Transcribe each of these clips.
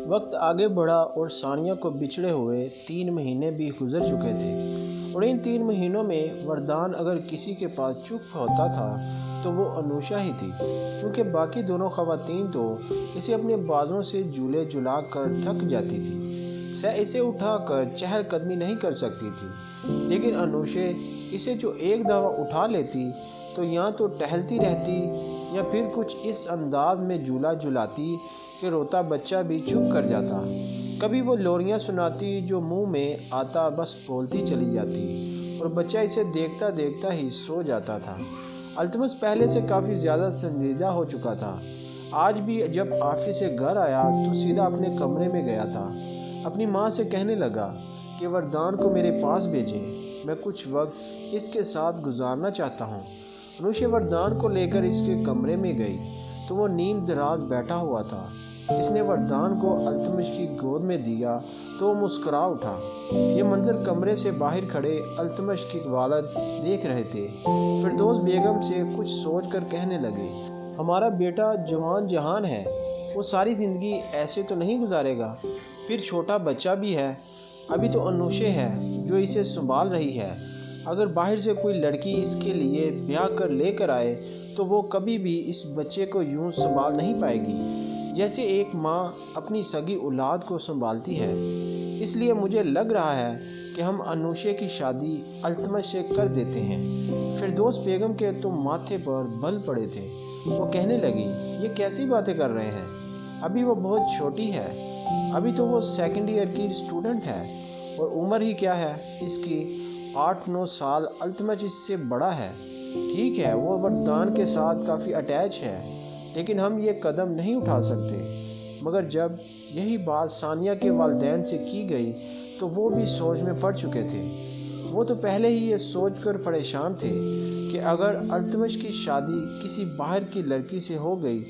وقت آگے بڑھا اور ثانیہ کو بچھڑے ہوئے 3 مہینے بھی گزر چکے تھے، اور ان 3 مہینوں میں وردان اگر کسی کے پاس چپ ہوتا تھا تو وہ انوشا ہی تھی، کیونکہ باقی دونوں خواتین تو اسے اپنے بازوں سے جھولے جھلا کر تھک جاتی تھی، اسے اٹھا کر چہل قدمی نہیں کر سکتی تھی، لیکن انوشے اسے جو ایک دفعہ اٹھا لیتی تو یا تو ٹہلتی رہتی یا پھر کچھ اس انداز میں جھولا جھلاتی کہ روتا بچہ بھی چپ کر جاتا۔ کبھی وہ لوریاں سناتی جو منہ میں آتا بس بولتی چلی جاتی، اور بچہ اسے دیکھتا دیکھتا ہی سو جاتا تھا۔ التمش پہلے سے کافی زیادہ سنجیدہ ہو چکا تھا۔ آج بھی جب آفس سے گھر آیا تو سیدھا اپنے کمرے میں گیا تھا۔ اپنی ماں سے کہنے لگا کہ وردان کو میرے پاس بھیجیں، میں کچھ وقت اس کے ساتھ گزارنا چاہتا ہوں۔ انوشے وردان کو لے کر اس کے کمرے میں گئی تو وہ نیم دراز بیٹھا ہوا تھا۔ اس نے وردان کو التمش کی گود میں دیا تو وہ مسکرا اٹھا۔ یہ منظر کمرے سے باہر کھڑے التمش کے والد دیکھ رہے تھے۔ فردوس بیگم سے کچھ سوچ کر کہنے لگے، ہمارا بیٹا جوان جہان ہے، وہ ساری زندگی ایسے تو نہیں گزارے گا، پھر چھوٹا بچہ بھی ہے، ابھی تو انوشے ہے جو اسے سنبھال رہی ہے۔ اگر باہر سے کوئی لڑکی اس کے لیے بیاہ کر لے کر آئے تو وہ کبھی بھی اس بچے کو یوں سنبھال نہیں پائے گی جیسے ایک ماں اپنی سگی اولاد کو سنبھالتی ہے۔ اس لیے مجھے لگ رہا ہے کہ ہم انوشے کی شادی التمش سے کر دیتے ہیں۔ فردوس بیگم کے تو ماتھے پر بل پڑے تھے۔ وہ کہنے لگی، یہ کیسی باتیں کر رہے ہیں؟ ابھی وہ بہت چھوٹی ہے، ابھی تو وہ 2nd ایئر کی اسٹوڈنٹ ہے، اور عمر ہی کیا ہے اس کی، 8-9 سال۔ التمش اس سے بڑا ہے۔ ٹھیک ہے وہ وردان کے ساتھ کافی اٹیچ ہے، لیکن ہم یہ قدم نہیں اٹھا سکتے۔ مگر جب یہی بات ثانیہ کے والدین سے کی گئی تو وہ بھی سوچ میں پڑ چکے تھے۔ وہ تو پہلے ہی یہ سوچ کر پریشان تھے کہ اگر التمش کی شادی کسی باہر کی لڑکی سے ہو گئی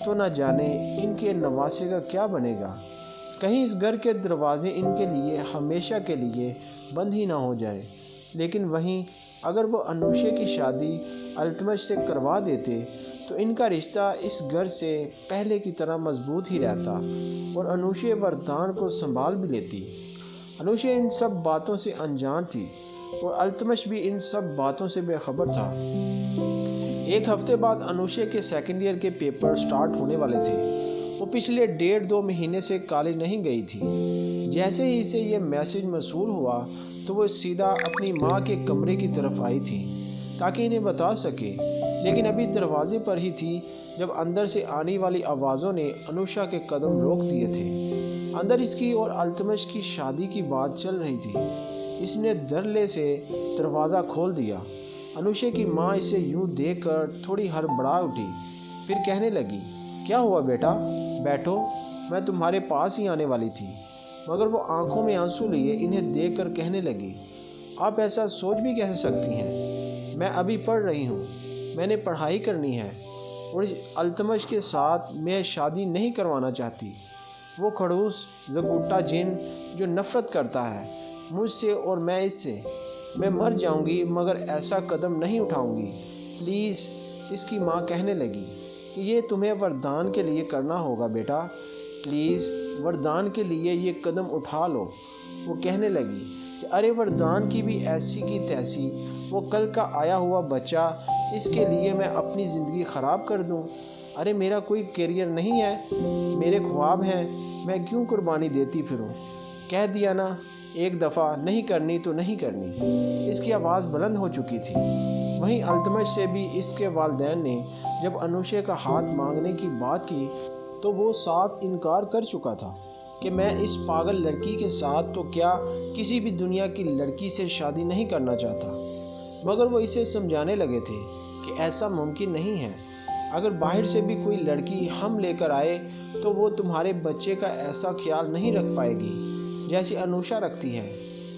تو نہ جانے ان کے نواسے کا کیا بنے گا، کہیں اس گھر کے دروازے ان کے لیے ہمیشہ کے لیے بند ہی نہ ہو جائے۔ لیکن وہیں اگر وہ انوشے کی شادی التمش سے کروا دیتے تو ان کا رشتہ اس گھر سے پہلے کی طرح مضبوط ہی رہتا، اور انوشے وردان کو سنبھال بھی لیتی۔ انوشے ان سب باتوں سے انجان تھی، اور التمش بھی ان سب باتوں سے بے خبر تھا۔ ایک ہفتے بعد انوشے کے 2nd ایئر کے پیپر سٹارٹ ہونے والے تھے۔ وہ پچھلے 1.5-2 مہینے سے کالج نہیں گئی تھی۔ جیسے ہی اسے یہ میسج موصول ہوا تو وہ سیدھا اپنی ماں کے کمرے کی طرف آئی تھی تاکہ انہیں بتا سکے، لیکن ابھی دروازے پر ہی تھی جب اندر سے آنے والی آوازوں نے انوشا کے قدم روک دیے تھے۔ اندر اس کی اور التمش کی شادی کی بات چل رہی تھی۔ اس نے دھڑلے سے دروازہ کھول دیا۔ انوشے کی ماں اسے یوں دیکھ کر تھوڑی ہڑبڑا اٹھی، پھر کہنے لگی، کیا ہوا بیٹا؟ بیٹھو، میں تمہارے پاس ہی آنے والی تھی۔ مگر وہ آنکھوں میں آنسو لیے انہیں دیکھ کر کہنے لگی، آپ ایسا سوچ بھی کیسے سکتی ہیں؟ میں ابھی پڑھ رہی ہوں، میں نے پڑھائی کرنی ہے، اور اس التمش کے ساتھ میں شادی نہیں کروانا چاہتی۔ وہ کھڑوس زگوٹا جن جو نفرت کرتا ہے مجھ سے اور میں اس سے، میں مر جاؤں گی مگر ایسا قدم نہیں اٹھاؤں گی، پلیز۔ اس کی ماں کہنے لگی کہ یہ تمہیں وردان کے لیے کرنا ہوگا بیٹا، پلیز وردان کے لیے یہ قدم اٹھا لو۔ وہ کہنے لگی کہ ارے وردان کی بھی ایسی کی تیسی، وہ کل کا آیا ہوا بچہ، اس کے لیے میں اپنی زندگی خراب کر دوں؟ ارے میرا کوئی کیریئر نہیں ہے، میرے خواب ہیں، میں کیوں قربانی دیتی پھروں؟ کہہ دیا نا ایک دفعہ، نہیں کرنی تو نہیں کرنی۔ اس کی آواز بلند ہو چکی تھی۔ وہیں التمش سے بھی اس کے والدین نے جب انوشے کا ہاتھ مانگنے کی بات کی تو وہ صاف انکار کر چکا تھا کہ میں اس پاگل لڑکی کے ساتھ تو کیا کسی بھی دنیا کی لڑکی سے شادی نہیں کرنا چاہتا۔ مگر وہ اسے سمجھانے لگے تھے کہ ایسا ممکن نہیں ہے۔ اگر باہر سے بھی کوئی لڑکی ہم لے کر آئے تو وہ تمہارے بچے کا ایسا خیال نہیں رکھ پائے گی جیسے انوشا رکھتی ہے۔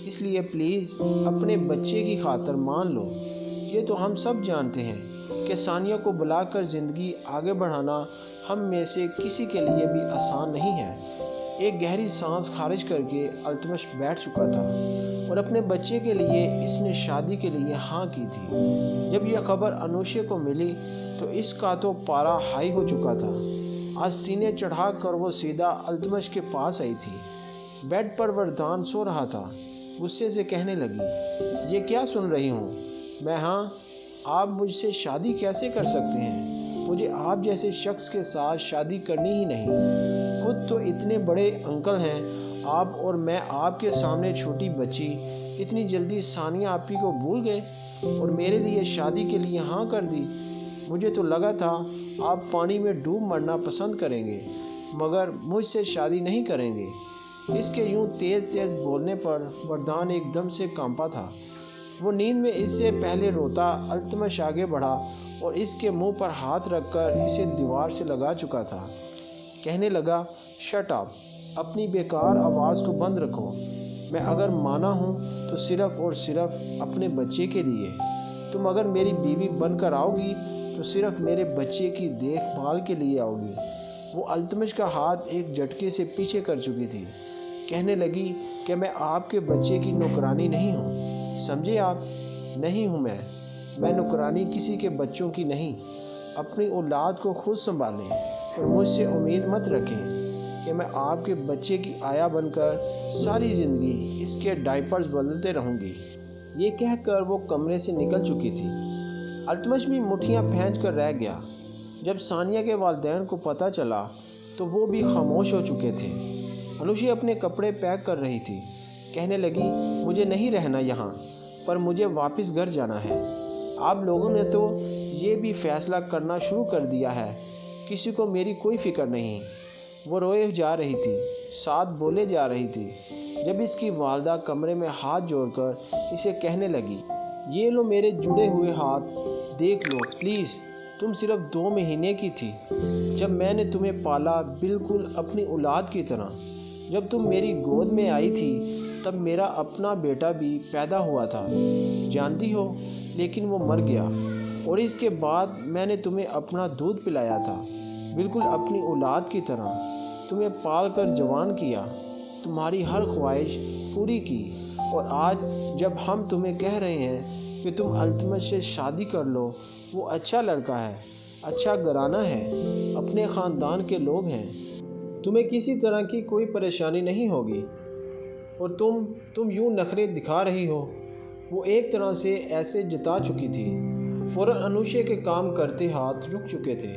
اس لیے پلیز اپنے بچے کی خاطر مان لو۔ یہ تو ہم سب جانتے ہیں کہ ثانیہ کو بلا کر زندگی آگے بڑھانا ہم میں سے کسی کے لیے بھی آسان نہیں ہے۔ ایک گہری سانس خارج کر کے التمش بیٹھ چکا تھا، اور اپنے بچے کے لیے اس نے شادی کے لیے ہاں کی تھی۔ جب یہ خبر انوشے کو ملی تو اس کا تو پارا ہائی ہو چکا تھا۔ آستینے چڑھا کر وہ سیدھا التمش کے پاس آئی تھی۔ بیڈ پر وردان سو رہا تھا۔ غصے سے کہنے لگی، یہ کیا سن رہی ہوں میں؟ ہاں، آپ مجھ سے شادی کیسے کر سکتے ہیں؟ مجھے آپ جیسے شخص کے ساتھ شادی کرنی ہی نہیں۔ خود تو اتنے بڑے انکل ہیں آپ، اور میں آپ کے سامنے چھوٹی بچی۔ اتنی جلدی ثانیہ آپی کو بھول گئے اور میرے لیے شادی کے لیے ہاں کر دی۔ مجھے تو لگا تھا آپ پانی میں ڈوب مرنا پسند کریں گے، مگر مجھ سے شادی نہیں کریں گے۔ اس کے یوں تیز تیز بولنے پر وردان ایک دم سے کانپا تھا۔ وہ نیند میں اس سے پہلے روتا التمش آگے بڑھا اور اس کے منہ پر ہاتھ رکھ کر اسے دیوار سے لگا چکا تھا۔ کہنے لگا، شٹ اپ، اپنی بیکار آواز کو بند رکھو۔ میں اگر مانا ہوں تو صرف اور صرف اپنے بچے کے لیے۔ تم اگر میری بیوی بن کر آؤ گی تو صرف میرے بچے کی دیکھ بھال کے لیے آؤ گی۔ وہ التمش کا ہاتھ ایک جھٹکے سے پیچھے کر چکی تھی۔ کہنے لگی کہ میں آپ کے بچے کی نوکرانی نہیں ہوں، سمجھے آپ؟ نہیں ہوں میں نوکرانی کسی کے بچوں کی نہیں۔ اپنی اولاد کو خود سنبھالیں اور مجھ سے امید مت رکھیں کہ میں آپ کے بچے کی آیا بن کر ساری زندگی اس کے ڈائپرز بدلتے رہوں گی۔ یہ کہہ کر وہ کمرے سے نکل چکی تھی۔ التمش بھی مٹھیاں پھینچ کر رہ گیا۔ جب ثانیہ کے والدین کو پتہ چلا تو وہ بھی خاموش ہو چکے تھے۔ انوشی اپنے کپڑے پیک کر رہی تھی۔ کہنے لگی، مجھے نہیں رہنا یہاں، پر مجھے واپس گھر جانا ہے۔ آپ لوگوں نے تو یہ بھی فیصلہ کرنا شروع کر دیا ہے، کسی کو میری کوئی فکر نہیں۔ وہ روئے جا رہی تھی، ساتھ بولے جا رہی تھی، جب اس کی والدہ کمرے میں ہاتھ جوڑ کر اسے کہنے لگی، یہ لو میرے جڑے ہوئے ہاتھ، دیکھ لو پلیز۔ تم صرف 2 مہینے کی تھی جب میں نے تمہیں پالا، بالکل اپنی اولاد کی طرح۔ جب تم میری گود میں آئی تھی تب میرا اپنا بیٹا بھی پیدا ہوا تھا، جانتی ہو، لیکن وہ مر گیا۔ اور اس کے بعد میں نے تمہیں اپنا دودھ پلایا تھا، بالکل اپنی اولاد کی طرح، تمہیں پال کر جوان کیا، تمہاری ہر خواہش پوری کی۔ اور آج جب ہم تمہیں کہہ رہے ہیں کہ تم التمش سے شادی کر لو، وہ اچھا لڑکا ہے، اچھا گھرانہ ہے، اپنے خاندان کے لوگ ہیں، تمہیں کسی طرح کی کوئی پریشانی نہیں ہوگی، اور تم یوں نخرے دکھا رہی ہو۔ وہ ایک طرح سے ایسے جتا چکی تھی، فوراً انوشے کے کام کرتے ہاتھ رک چکے تھے۔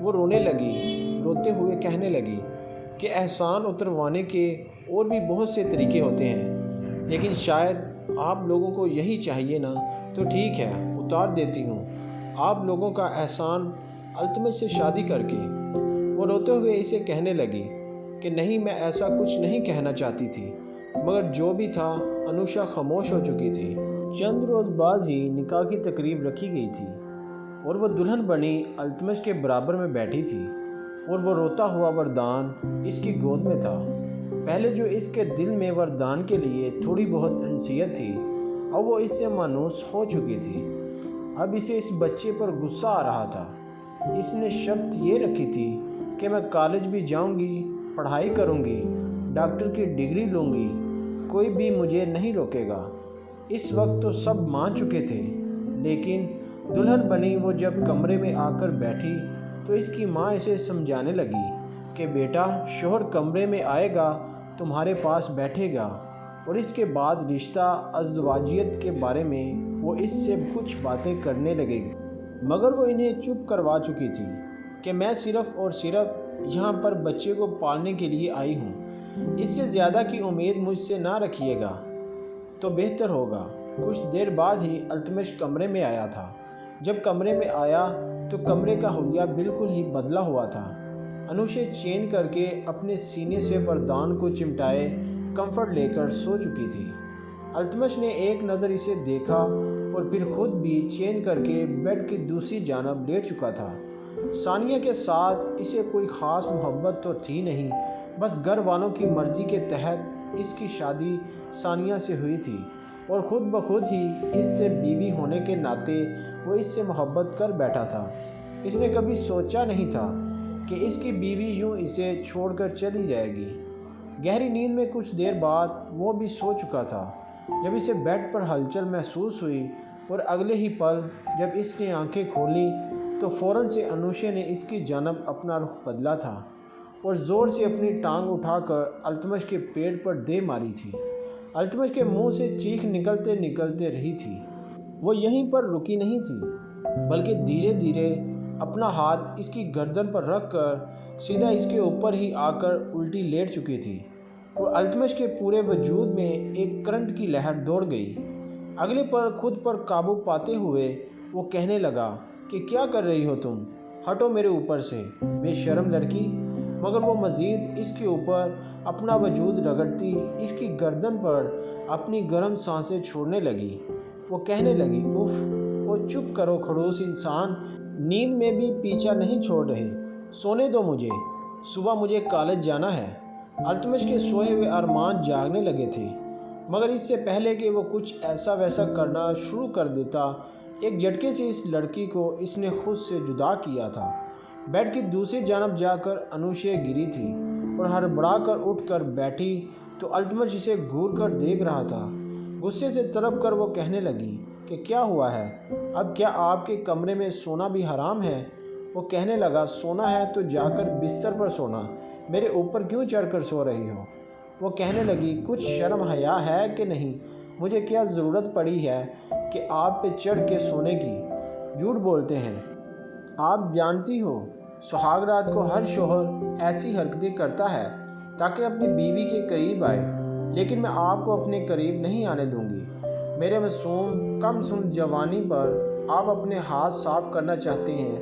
وہ رونے لگی، روتے ہوئے کہنے لگی کہ احسان اتروانے کے اور بھی بہت سے طریقے ہوتے ہیں، لیکن شاید آپ لوگوں کو یہی چاہیے نا، تو ٹھیک ہے، اتار دیتی ہوں آپ لوگوں کا احسان التمش سے شادی کر کے۔ وہ روتے ہوئے اسے کہنے لگی کہ نہیں، میں ایسا کچھ نہیں کہنا چاہتی تھی، مگر جو بھی تھا انوشا خاموش ہو چکی تھی۔ چند روز بعد ہی نکاح کی تقریب رکھی گئی تھی اور وہ دلہن بنی التمش کے برابر میں بیٹھی تھی، اور وہ روتا ہوا وردان اس کی گود میں تھا۔ پہلے جو اس کے دل میں وردان کے لیے تھوڑی بہت انسیت تھی، اب وہ اس سے مانوس ہو چکی تھی۔ اب اسے اس بچے پر غصہ آ رہا تھا۔ اس نے شرط یہ رکھی تھی کہ میں کالج بھی جاؤں گی، پڑھائی کروں گی، ڈاکٹر کی ڈگری لوں گی، کوئی بھی مجھے نہیں روکے گا۔ اس وقت تو سب مان چکے تھے، لیکن دلہن بنی وہ جب کمرے میں آ کر بیٹھی تو اس کی ماں اسے سمجھانے لگی کہ بیٹا، شوہر کمرے میں آئے گا، تمہارے پاس بیٹھے گا، اور اس کے بعد رشتہ ازدواجیت کے بارے میں وہ اس سے کچھ باتیں کرنے لگے گی۔ مگر وہ انہیں چپ کروا چکی تھی کہ میں صرف اور صرف یہاں پر بچے کو پالنے کے لیے آئی ہوں، اس سے زیادہ کی امید مجھ سے نہ رکھیے گا تو بہتر ہوگا۔ کچھ دیر بعد ہی التمش کمرے میں آیا تھا۔ جب کمرے میں آیا تو کمرے کا حلیہ بالکل ہی بدلا ہوا تھا۔ انوشے چین کر کے اپنے سینے سے وردان کو چمٹائے کمفرٹ لے کر سو چکی تھی۔ التمش نے ایک نظر اسے دیکھا اور پھر خود بھی چین کر کے بیڈ کی دوسری جانب لیٹ چکا تھا۔ ثانیہ کے ساتھ اسے کوئی خاص محبت تو تھی نہیں، بس گھر والوں کی مرضی کے تحت اس کی شادی ثانیہ سے ہوئی تھی، اور خود بخود ہی اس سے بیوی ہونے کے ناطے وہ اس سے محبت کر بیٹھا تھا۔ اس نے کبھی سوچا نہیں تھا کہ اس کی بیوی یوں اسے چھوڑ کر چلی جائے گی۔ گہری نیند میں کچھ دیر بعد وہ بھی سو چکا تھا جب اسے بیڈ پر ہلچل محسوس ہوئی، اور اگلے ہی پل جب اس نے آنکھیں کھولیں تو فوراً سے انوشے نے اس کی جانب اپنا رخ بدلا تھا اور زور سے اپنی ٹانگ اٹھا کر التمش کے پیٹ پر دے ماری تھی۔ التمش کے منہ سے چیخ نکلتے نکلتے رہی تھی۔ وہ یہیں پر رکی نہیں تھی بلکہ دھیرے دھیرے اپنا ہاتھ اس کی گردن پر رکھ کر سیدھا اس کے اوپر ہی آ کر الٹی لیٹ چکی تھی اور التمش کے پورے وجود میں ایک کرنٹ کی لہر دوڑ گئی۔ اگلے پر خود پر قابو پاتے ہوئے وہ کہنے لگا کہ کیا کر رہی ہو تم؟ ہٹو میرے اوپر سے، بے شرم لڑکی۔ مگر وہ مزید اس کے اوپر اپنا وجود رگڑتی اس کی گردن پر اپنی گرم سانسیں چھوڑنے لگی۔ وہ کہنے لگی، اف، وہ چپ کرو خڑوس انسان، نیند میں بھی پیچھا نہیں چھوڑ رہے، سونے دو مجھے، صبح مجھے کالج جانا ہے۔ التمش کے سوئے ہوئے ارمان جاگنے لگے تھے، مگر اس سے پہلے کہ وہ کچھ ایسا ویسا کرنا شروع کر دیتا، ایک جھٹکے سے اس لڑکی کو اس نے خود سے جدا کیا تھا۔ بیڈ کی دوسری جانب جا کر انوشے گری تھی اور ہڑبڑا کر اٹھ کر بیٹھی تو التمش اسے گھور کر دیکھ رہا تھا۔ غصے سے تڑپ کر وہ کہنے لگی کہ کیا ہوا ہے؟ اب کیا آپ کے کمرے میں سونا بھی حرام ہے؟ وہ کہنے لگا، سونا ہے تو جا کر بستر پر سونا، میرے اوپر کیوں چڑھ کر سو رہی ہو؟ وہ کہنے لگی، کچھ شرم حیا ہے کہ نہیں؟ مجھے کیا ضرورت پڑی ہے کہ آپ پہ چڑھ کے سونے کی؟ جھوٹ بولتے ہیں۔ آپ جانتی ہو سہاگ رات کو ہر شوہر ایسی حرکتیں کرتا ہے تاکہ اپنی بیوی کے قریب آئے، لیکن میں آپ کو اپنے قریب نہیں آنے دوں گی۔ میرے معصوم کم سن جوانی پر آپ اپنے ہاتھ صاف کرنا چاہتے ہیں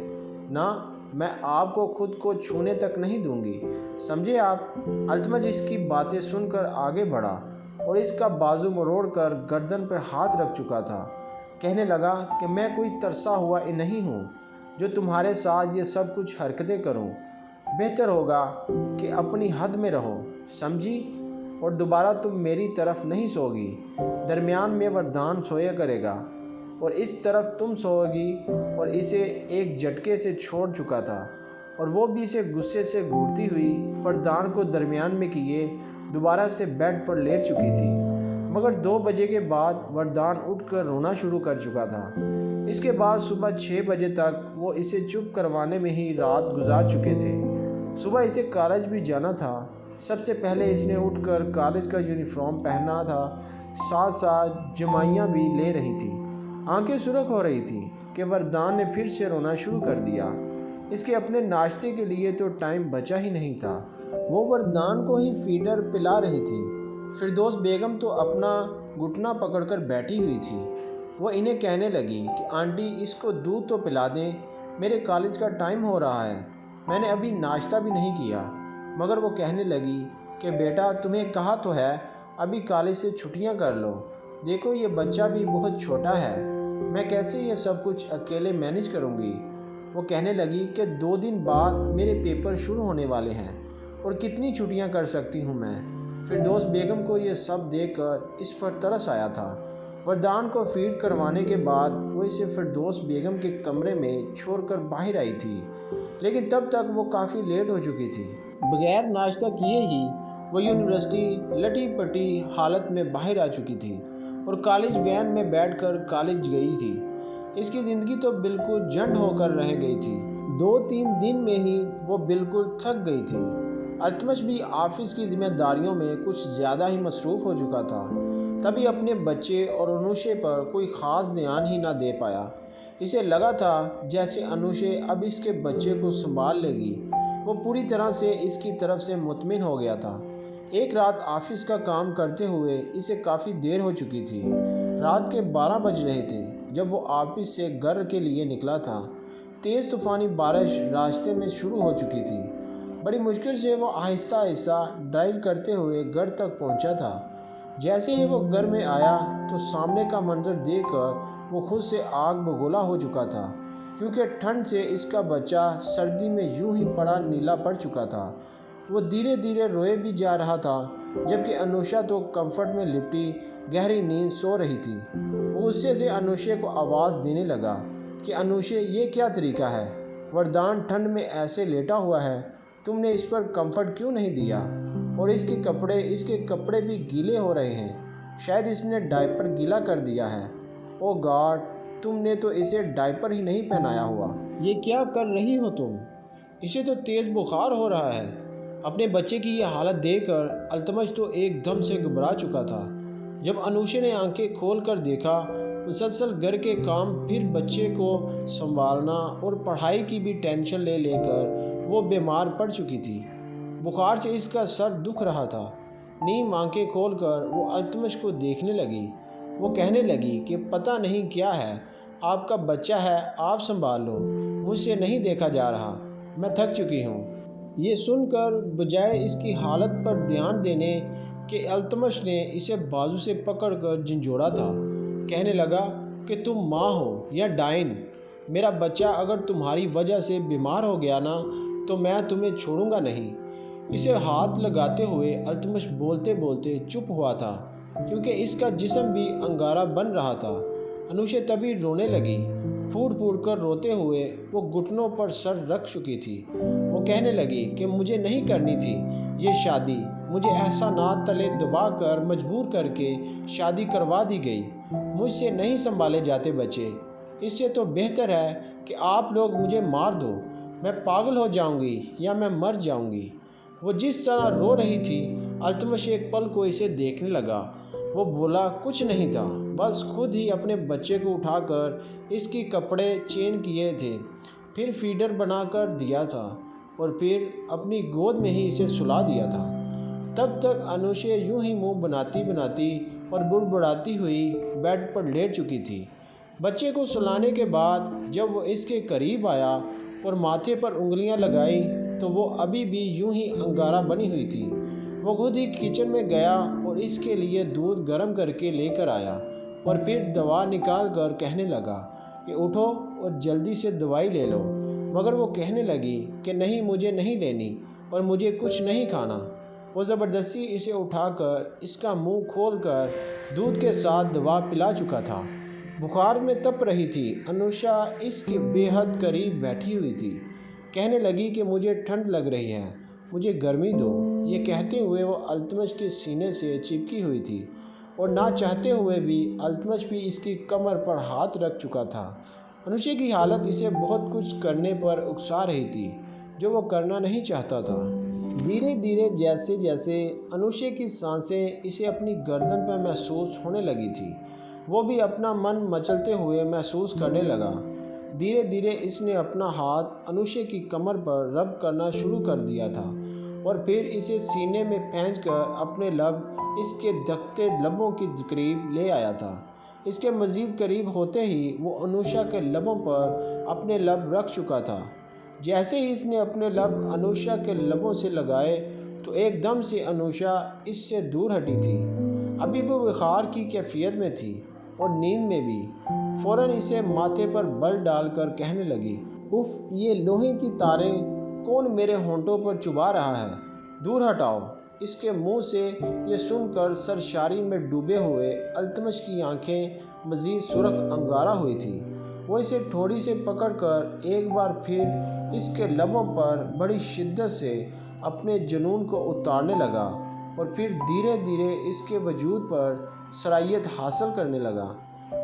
نا، میں آپ کو خود کو چھونے تک نہیں دوں گی، سمجھے آپ؟ التمش اس کی باتیں سن کر آگے بڑھا اور اس کا بازو مروڑ کر گردن پہ ہاتھ رکھ چکا تھا۔ کہنے لگا کہ میں کوئی ترسا ہوا نہیں ہوں جو تمہارے ساتھ یہ سب کچھ حرکتیں کروں، بہتر ہوگا کہ اپنی حد میں رہو، سمجھی؟ اور دوبارہ تم میری طرف نہیں سوگی، درمیان میں وردان سویا کرے گا اور اس طرف تم سوگی۔ اور اسے ایک جھٹکے سے چھوڑ چکا تھا اور وہ بھی اسے غصے سے گھورتی ہوئی وردان کو درمیان میں کیے دوبارہ سے بیڈ پر لیٹ چکی تھی۔ مگر 2 بجے کے بعد وردان اٹھ کر رونا شروع کر چکا تھا۔ اس کے بعد صبح 6 بجے تک وہ اسے چپ کروانے میں ہی رات گزار چکے تھے۔ صبح اسے کالج بھی جانا تھا۔ سب سے پہلے اس نے اٹھ کر کالج کا یونیفارم پہنا تھا، ساتھ ساتھ جمائیاں بھی لے رہی تھی۔ آنکھیں سرخ ہو رہی تھی کہ وردان نے پھر سے رونا شروع کر دیا۔ اس کے اپنے ناشتے کے لیے تو ٹائم بچا ہی نہیں تھا۔ وہ وردان کو ہی فیڈر پلا رہی تھی۔ فردوس بیگم تو اپنا گھٹنا پکڑ کر بیٹھی ہوئی تھی۔ وہ انہیں کہنے لگی کہ آنٹی اس کو دودھ تو پلا دیں، میرے کالج کا ٹائم ہو رہا ہے، میں نے ابھی ناشتہ بھی نہیں کیا۔ مگر وہ کہنے لگی کہ بیٹا تمہیں کہا تو ہے ابھی کالج سے چھٹیاں کر لو، دیکھو یہ بچہ بھی بہت چھوٹا ہے، میں کیسے یہ سب کچھ اکیلے مینیج کروں گی۔ وہ کہنے لگی کہ 2 دن بعد میرے پیپر شروع ہونے والے ہیں اور کتنی چھٹیاں کر سکتی ہوں میں۔ فردوس بیگم کو یہ سب دیکھ کر اس پر ترس آیا تھا۔ وردان کو فیڈ کروانے کے بعد وہ اسے فردوس بیگم کے کمرے میں چھوڑ کر باہر آئی تھی، لیکن تب تک وہ کافی لیٹ ہو چکی تھی۔ بغیر ناشتہ کیے ہی وہ یونیورسٹی لٹی پٹی حالت میں باہر آ چکی تھی اور کالج وین میں بیٹھ کر کالج گئی تھی۔ اس کی زندگی تو بالکل جھنڈ ہو کر رہ گئی تھی۔ 2-3 دن میں ہی وہ بالکل تھک گئی تھی۔ التمش بھی آفس کی ذمہ داریوں میں کچھ زیادہ ہی مصروف ہو چکا تھا، تبھی اپنے بچے اور انوشے پر کوئی خاص دھیان ہی نہ دے پایا۔ اسے لگا تھا جیسے انوشے اب اس کے بچے کو سنبھال لے گی۔ وہ پوری طرح سے اس کی طرف سے مطمئن ہو گیا تھا۔ ایک رات آفس کا کام کرتے ہوئے اسے کافی دیر ہو چکی تھی۔ رات کے 12 بج رہے تھے جب وہ آفس سے گھر کے لیے نکلا تھا۔ تیز طوفانی بارش راستے میں شروع ہو چکی تھی۔ بڑی مشکل سے وہ آہستہ آہستہ ڈرائیو کرتے ہوئے گھر تک پہنچا تھا۔ جیسے ہی وہ گھر میں آیا تو سامنے کا منظر دیکھ کر وہ خود سے آگ بگولا ہو چکا تھا، کیونکہ ٹھنڈ سے اس کا بچہ سردی میں یوں ہی پڑا نیلا پڑ چکا تھا۔ وہ دھیرے دھیرے روئے بھی جا رہا تھا، جبکہ انوشا تو کمفرٹ میں لپٹی گہری نیند سو رہی تھی۔ وہ غصے سے انوشے کو آواز دینے لگا کہ انوشے یہ کیا طریقہ ہے؟ وردان ٹھنڈ میں ایسے لیٹا ہوا ہے، تم نے اس پر کمفرٹ کیوں نہیں دیا؟ اور اس کے کپڑے بھی گیلے ہو رہے ہیں، شاید اس نے ڈائپر گیلا کر دیا ہے۔ او گاڈ، تم نے تو اسے ڈائپر ہی نہیں پہنایا ہوا۔ یہ کیا کر رہی ہو تم؟ اسے تو تیز بخار ہو رہا ہے۔ اپنے بچے کی یہ حالت دیکھ کر التمش تو ایک دم سے گھبرا چکا تھا۔ جب انوشے نے آنکھیں کھول کر دیکھا، مسلسل گھر کے کام، پھر بچے کو سنبھالنا اور پڑھائی کی بھی ٹینشن لے لے کر وہ بیمار پڑ چکی تھی۔ بخار سے اس کا سر دکھ رہا تھا۔ نیم آنکھیں کھول کر وہ التمش کو دیکھنے لگی۔ وہ کہنے لگی کہ پتہ نہیں کیا ہے، آپ کا بچہ ہے، آپ سنبھال لو، مجھ سے نہیں دیکھا جا رہا، میں تھک چکی ہوں۔ یہ سن کر بجائے اس کی حالت پر دھیان دینے کہ التمش نے اسے بازو سے پکڑ کر جھنجھوڑا تھا، کہنے لگا کہ تم ماں ہو یا ڈائن، میرا بچہ اگر تمہاری وجہ سے بیمار ہو گیا نا تو میں تمہیں چھوڑوں گا نہیں۔ اسے ہاتھ لگاتے ہوئے التمش بولتے بولتے چپ ہوا تھا، کیونکہ اس کا جسم بھی انگارہ بن رہا تھا۔ انوشے تبھی رونے لگی۔ پھوٹ پھوٹ کر روتے ہوئے وہ گھٹنوں پر سر رکھ چکی تھی۔ وہ کہنے لگی کہ مجھے نہیں کرنی تھی یہ شادی، مجھے احسانات تلے دبا کر مجبور کر کے شادی کروا دی گئی، مجھ سے نہیں سنبھالے جاتے بچے، اس سے تو بہتر ہے کہ آپ لوگ مجھے مار دو، میں پاگل ہو جاؤں گی یا میں مر جاؤں گی۔ وہ جس طرح رو رہی تھی، التمش ایک پل کو اسے دیکھنے لگا۔ وہ بولا کچھ نہیں تھا، بس خود ہی اپنے بچے کو اٹھا کر اس کی کپڑے چینج کیے تھے، پھر فیڈر بنا کر دیا تھا اور پھر اپنی گود میں ہی اسے سلا دیا تھا۔ تب تک انوشے یوں ہی منہ بناتی بناتی اور بڑبڑاتی ہوئی بیڈ پر لیٹ چکی تھی۔ بچے کو سلانے کے بعد جب وہ اس کے قریب آیا اور ماتھے پر انگلیاں لگائی تو وہ ابھی بھی یوں ہی انگارہ بنی ہوئی تھی۔ وہ خود ہی کچن میں گیا اور اس کے لیے دودھ گرم کر کے لے کر آیا اور پھر دوا نکال کر کہنے لگا کہ اٹھو اور جلدی سے دوائی لے لو، مگر وہ کہنے لگی کہ نہیں، مجھے نہیں لینی اور مجھے کچھ نہیں کھانا۔ وہ زبردستی اسے اٹھا کر اس کا منہ کھول کر دودھ کے ساتھ دوا پلا چکا تھا۔ بخار میں تپ رہی تھی انوشا اس کے بے حد قریب بیٹھی ہوئی تھی، کہنے لگی کہ مجھے ٹھنڈ لگ رہی ہے، مجھے گرمی دو۔ یہ کہتے ہوئے وہ التمش کے سینے سے چپکی ہوئی تھی اور نہ چاہتے ہوئے بھی التمش بھی اس کی کمر پر ہاتھ رکھ چکا تھا۔ انوشے کی حالت اسے بہت کچھ کرنے پر اکسا رہی تھی جو وہ کرنا نہیں چاہتا تھا۔ دھیرے دھیرے جیسے جیسے انوشے کی سانسیں اسے اپنی گردن پر محسوس ہونے لگی تھی، وہ بھی اپنا من مچلتے ہوئے محسوس کرنے لگا۔ دھیرے دھیرے اس نے اپنا ہاتھ انوشے کی کمر پر رب کرنا شروع کر دیا تھا اور پھر اسے سینے میں پھینچ کر اپنے لب اس کے دھکتے لبوں کے قریب لے آیا تھا۔ اس کے مزید قریب ہوتے ہی وہ انوشا کے لبوں پر اپنے لب رکھ چکا تھا۔ جیسے ہی اس نے اپنے لب انوشا کے لبوں سے لگائے تو ایک دم سے انوشا اس سے دور ہٹی تھی۔ ابھی وہ بخار کی کیفیت میں تھی اور نیند میں بھی۔ فوراً اسے ماتھے پر بل ڈال کر کہنے لگی، اف، یہ لوہے کی تاریں کون میرے ہونٹوں پر چبا رہا ہے، دور ہٹاؤ۔ اس کے منہ سے یہ سن کر سرشاری میں ڈوبے ہوئے التمش کی آنکھیں مزید سرخ انگارہ ہوئی تھیں۔ وہ اسے تھوڑی سے پکڑ کر ایک بار پھر اس کے لبوں پر بڑی شدت سے اپنے جنون کو اتارنے لگا اور پھر دھیرے دھیرے اس کے وجود پر سرایت حاصل کرنے لگا۔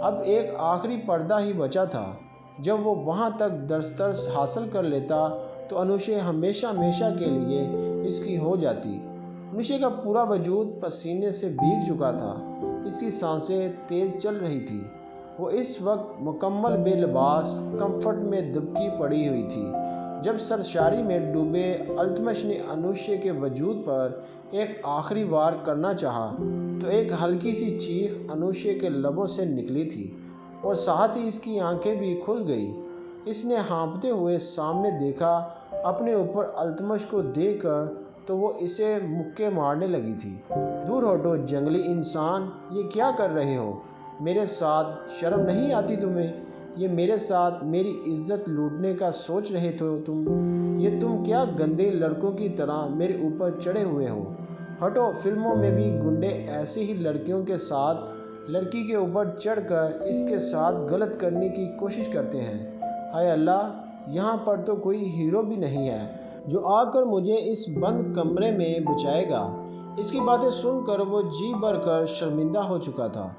اب ایک آخری پردہ ہی بچا تھا۔ جب وہ وہاں تک دسترس حاصل کر لیتا تو انوشے ہمیشہ ہمیشہ کے لیے اس کی ہو جاتی۔ انوشے کا پورا وجود پسینے سے بھیگ چکا تھا، اس کی سانسیں تیز چل رہی تھیں۔ وہ اس وقت مکمل بے لباس کمفرٹ میں دبکی پڑی ہوئی تھی۔ جب سرشاری میں ڈوبے التمش نے انوشے کے وجود پر ایک آخری وار کرنا چاہا تو ایک ہلکی سی چیخ انوشے کے لبوں سے نکلی تھی اور ساتھ ہی اس کی آنکھیں بھی کھل گئی۔ اس نے ہانپتے ہوئے سامنے دیکھا۔ اپنے اوپر التمش کو دیکھ کر تو وہ اسے مکے مارنے لگی تھی۔ دور ہٹو جنگلی انسان، یہ کیا کر رہے ہو؟ میرے ساتھ شرم نہیں آتی تمہیں؟ یہ میرے ساتھ میری عزت لوٹنے کا سوچ رہے تھے تم؟ یہ تم کیا گندے لڑکوں کی طرح میرے اوپر چڑھے ہوئے ہو؟ ہٹو۔ فلموں میں بھی گنڈے ایسے ہی لڑکیوں کے ساتھ لڑکی کے اوپر چڑھ کر اس کے ساتھ غلط کرنے کی کوشش کرتے ہیں۔ ہائے اللہ، یہاں پر تو کوئی ہیرو بھی نہیں ہے جو آ کر مجھے اس بند کمرے میں بچائے گا۔ اس کی باتیں سن کر وہ جی بھر کر شرمندہ ہو چکا تھا۔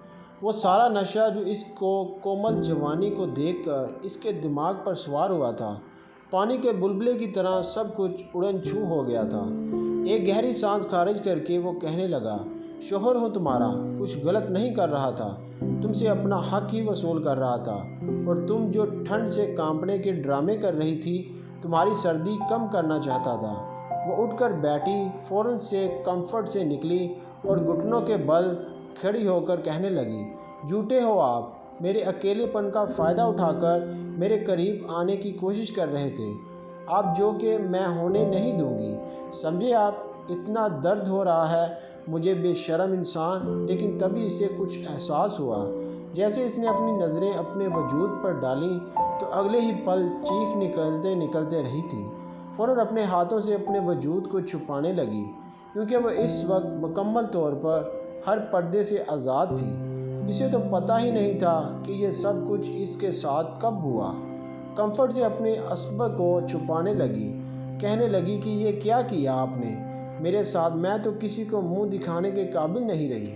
وہ سارا نشہ جو اس کو کومل جوانی کو دیکھ کر اس کے دماغ پر سوار ہوا تھا، پانی کے بلبلے کی طرح سب کچھ اڑن چھو ہو گیا تھا۔ ایک گہری سانس خارج کر کے وہ کہنے لگا، شوہر ہوں تمہارا، کچھ غلط نہیں کر رہا تھا، تم سے اپنا حق ہی وصول کر رہا تھا، اور تم جو ٹھنڈ سے کانپنے کے ڈرامے کر رہی تھی، تمہاری سردی کم کرنا چاہتا تھا۔ وہ اٹھ کر بیٹھی، فوراً سے کمفرٹ سے نکلی اور گھٹنوں کے بل کھڑی ہو کر کہنے لگی، جھوٹے ہو آپ، میرے اکیلے پن کا فائدہ اٹھا کر میرے قریب آنے کی کوشش کر رہے تھے، آپ جو کہ میں ہونے نہیں دوں گی، سمجھے آپ؟ اتنا درد ہو رہا ہے مجھے، بے شرم انسان۔ لیکن تبھی اسے کچھ احساس ہوا، جیسے اس نے اپنی نظریں اپنے وجود پر ڈالیں تو اگلے ہی پل چیخ نکلتے رہی تھی۔ فوراً اپنے ہاتھوں سے اپنے وجود کو چھپانے لگی، کیونکہ وہ اس وقت مکمل طور پر ہر پردے سے آزاد تھی۔ اسے تو پتہ ہی نہیں تھا کہ یہ سب کچھ اس کے ساتھ کب ہوا۔ کمفرٹ سے اپنے عصب کو چھپانے لگی، کہنے لگی کہ یہ کیا کیا آپ نے میرے ساتھ؟ میں تو کسی کو منہ دکھانے کے قابل نہیں رہی۔